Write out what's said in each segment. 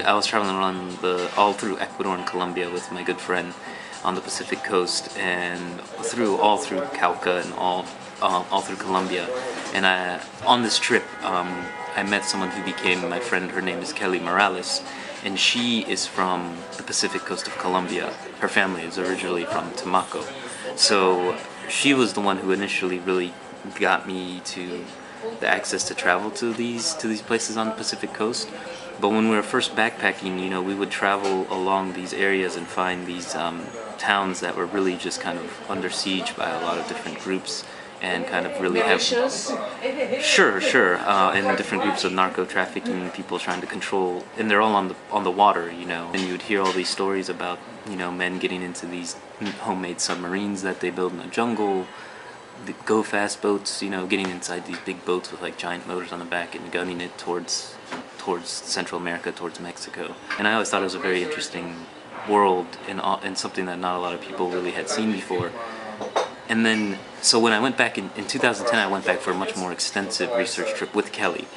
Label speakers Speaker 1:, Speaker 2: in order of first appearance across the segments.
Speaker 1: I was traveling around all through Ecuador and Colombia with my good friend on the Pacific coast, and all through Cauca and all through Colombia. And on this trip, I met someone who became my friend. Her name is Kelly Morales, and she is from the Pacific coast of Colombia. Her family is originally from Tumaco, so she was the one who initially really got me to the access to travel to these places on the Pacific coast. But when we were first backpacking, you know, we would travel along these areas and find these towns that were really just kind of under siege by a lot of different groups, and kind of really have and different groups of narco trafficking, people trying to control, and they're all on the water, you know. And you would hear all these stories about, you know, men getting into these homemade submarines that they build in the jungle, the go fast boats, you know, getting inside these big boats with like giant motors on the back and gunning it towards Central America, towards Mexico. And I always thought it was a very interesting world, and something that not a lot of people really had seen before. And then, so when I went back in 2010, I went back for a much more extensive research trip with Kelly,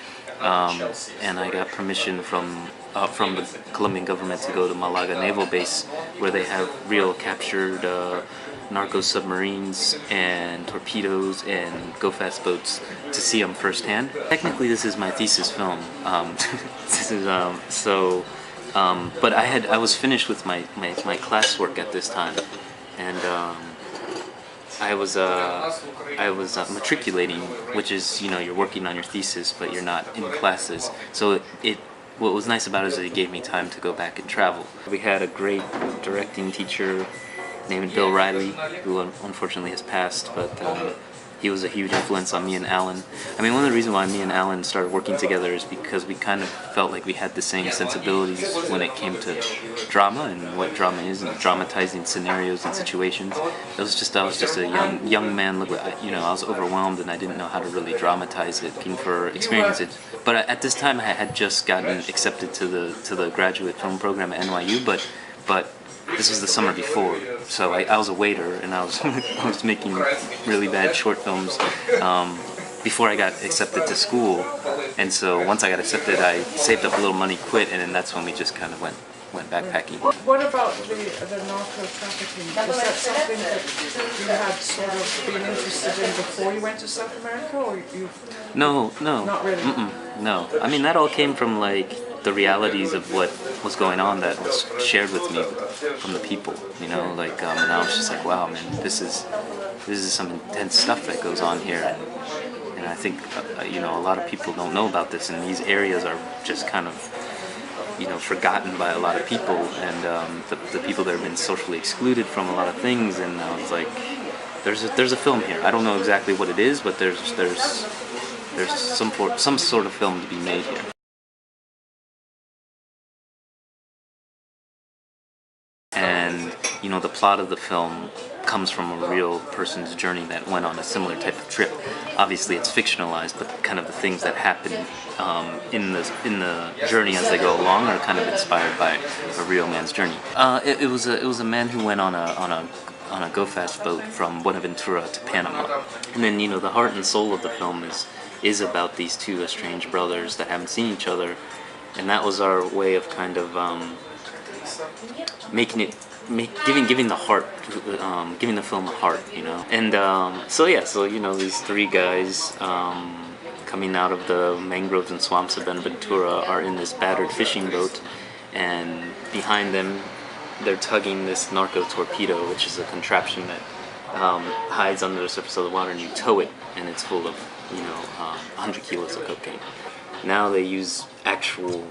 Speaker 1: and I got permission from the Colombian government to go to Malaga Naval Base, where they have real captured narco submarines and torpedoes and go-fast boats, to see them firsthand. Technically, this is my thesis film. But I was finished with my classwork at this time, and I was matriculating, which is, you know, you're working on your thesis, but you're not in classes. So what was nice about it is that it gave me time to go back and travel. We had a great directing teacher named Bill Riley, who unfortunately has passed, but he was a huge influence on me and Alan. I mean, one of the reasons why me and Alan started working together is because we kind of felt like we had the same sensibilities when it came to drama and what drama is, and dramatizing scenarios and situations. I was just a young man. You know, I was overwhelmed and I didn't know how to really dramatize it, looking for experiences. But at this time, I had just gotten accepted to the graduate film program at NYU, but this was the summer before, so I was a waiter, and I was making really bad short films before I got accepted to school. And so once I got accepted, I saved up a little money, quit, and then that's when we just kind of went backpacking.
Speaker 2: What about the narco trafficking? Was that something that you had sort of been interested in before you went to South America, or you?
Speaker 1: No,
Speaker 2: not really.
Speaker 1: No. I mean, that all came from like the realities of what was going on that was shared with me from the people, you know, like, and I was just like, wow, man, this is some intense stuff that goes on here, and I think, you know, a lot of people don't know about this, and these areas are just kind of, you know, forgotten by a lot of people, and the people that have been socially excluded from a lot of things. And I was like, there's a film here. I don't know exactly what it is, but there's some sort of film to be made here. And, you know, the plot of the film comes from a real person's journey that went on a similar type of trip. Obviously, it's fictionalized, but kind of the things that happen in the journey as they go along are kind of inspired by a real man's journey. It was a man who went on a go-fast boat from Buenaventura to Panama, and then, you know, the heart and soul of the film is about these two estranged brothers that haven't seen each other, and that was our way of kind of giving the heart, giving the film a heart, you know. And so you know, these three guys coming out of the mangroves and swamps of Buenaventura are in this battered fishing boat, and behind them they're tugging this narco-torpedo, which is a contraption that hides under the surface of the water, and you tow it, and it's full of, you know, 100 kilos of cocaine. Now they use actual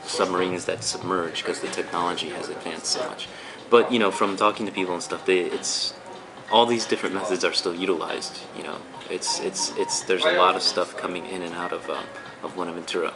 Speaker 1: submarines that submerge because the technology has advanced so much. But, you know, from talking to people and stuff, it's all these different methods are still utilized. You know, there's a lot of stuff coming in and out of Buenaventura.